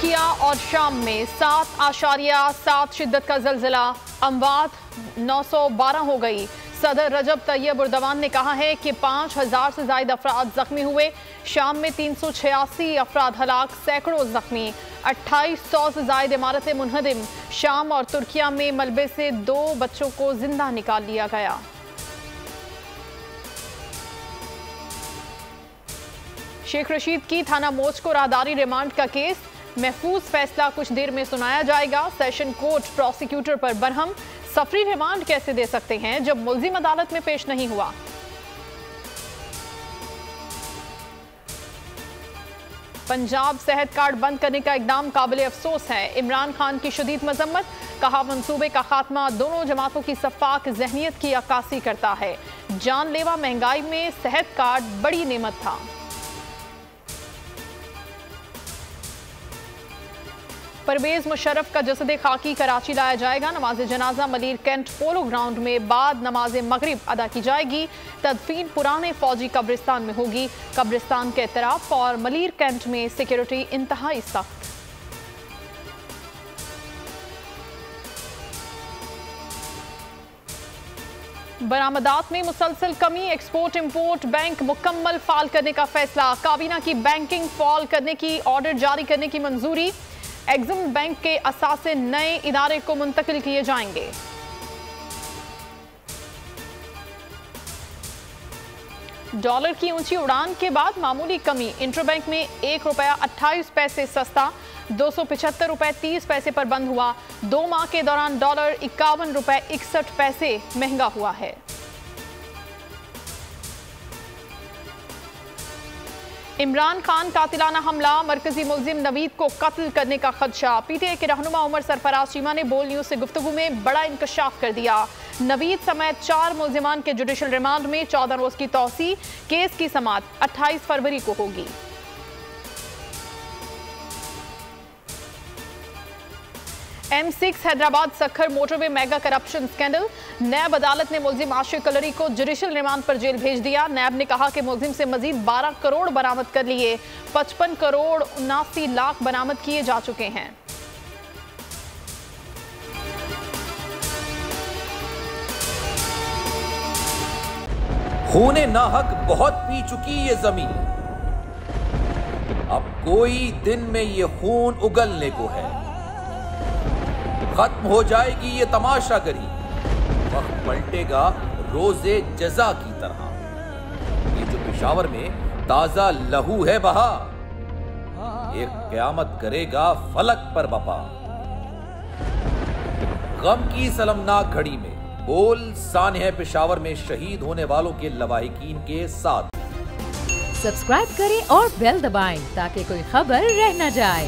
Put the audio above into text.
तुर्किया और शाम में 7.7 शिद्दत का ज़लज़ला, अमवात 912 हो गई। सदर रजब तैयब एर्दोगान ने कहा है कि 5000 से ज़ायद अफराद जख्मी हुए। शाम में 386 अफराद हलाक, सैकड़ों जख्मी, 2800 से ज़ायद इमारतें मुनहदिम। शाम और तुर्किया में मलबे से 2 बच्चों को जिंदा निकाल लिया गया। शेख रशीद की थाना मोच को राहदारी रिमांड का केस, महफूज फैसला कुछ देर में सुनाया जाएगा। सेशन कोर्ट प्रोसिक्यूटर पर बरहम, सफरी रिमांड कैसे दे सकते हैं जब मुल्जिम अदालत में पेश नहीं हुआ। पंजाब सेहत कार्ड बंद करने का इकदाम काबिल अफसोस है। इमरान खान की शदीद मजम्मत, कहा मंसूबे का खात्मा दोनों जमातों की सफाक जहनियत की अक्कासी करता है। जानलेवा महंगाई में सेहत कार्ड बड़ी नेमत था। परवेज मुशर्रफ का जसद खाकी कराची लाया जाएगा। नमाज जनाजा मलीर कैंट पोलो ग्राउंड में बाद नमाज मगरिब अदा की जाएगी। तदफीन पुराने फौजी कब्रिस्तान में होगी। कब्रिस्तान के इतराफ और मलीर कैंट में सिक्योरिटी इंतहाई सख्त। बरामदात में मुसलसल कमी, एक्सपोर्ट इंपोर्ट बैंक मुकम्मल फाल करने का फैसला। काबीना की बैंकिंग फॉल करने की ऑर्डर जारी करने की मंजूरी। एग्जिम बैंक के असासे नए इदारे को मुंतकिल किए जाएंगे। डॉलर की ऊंची उड़ान के बाद मामूली कमी, इंटरबैंक में ₹1.28 सस्ता, ₹275.30 पर बंद हुआ। 2 माह के दौरान डॉलर ₹51.61 महंगा हुआ है। इमरान खान कातिलाना हमला, मरकजी मुल्जिम नवीद को कत्ल करने का खदशा। पीटीआई के रहनुमा उमर सरफराज चीमा ने बोल न्यूज से गुफ्तगू में बड़ा इंकशाफ कर दिया। नवीद समेत 4 मुल्जिमान के जुडिशल रिमांड में 14 रोज की तौसी। केस की समाअत 28 फरवरी को होगी। M6 Hyderabad Sukkur motorway mega corruption scandal, NAB अदालत ने मुल्जिम आशिक कलरी को जुडिशल रिमांड पर जेल भेज दिया। नैब ने कहा कि मुल्जिम से मजीद 12 करोड़ बरामद कर लिए। 55 करोड़ 79 लाख बरामद किए जा चुके हैं। खूने नाहक बहुत पी चुकी ये जमीन, अब कोई दिन में ये खून उगलने को है। खत्म हो जाएगी ये तमाशागरी, वक्त पलटेगा रोजे जजा की तरह। ये जो पेशावर में ताजा लहू है बहा, एक क़यामत करेगा फलक पर बपा। गम की सलमनाक घड़ी में बोल सानह पेशावर में शहीद होने वालों के लवाहिकीन के साथ। सब्सक्राइब करें और बेल दबाएं ताकि कोई खबर रह न जाए।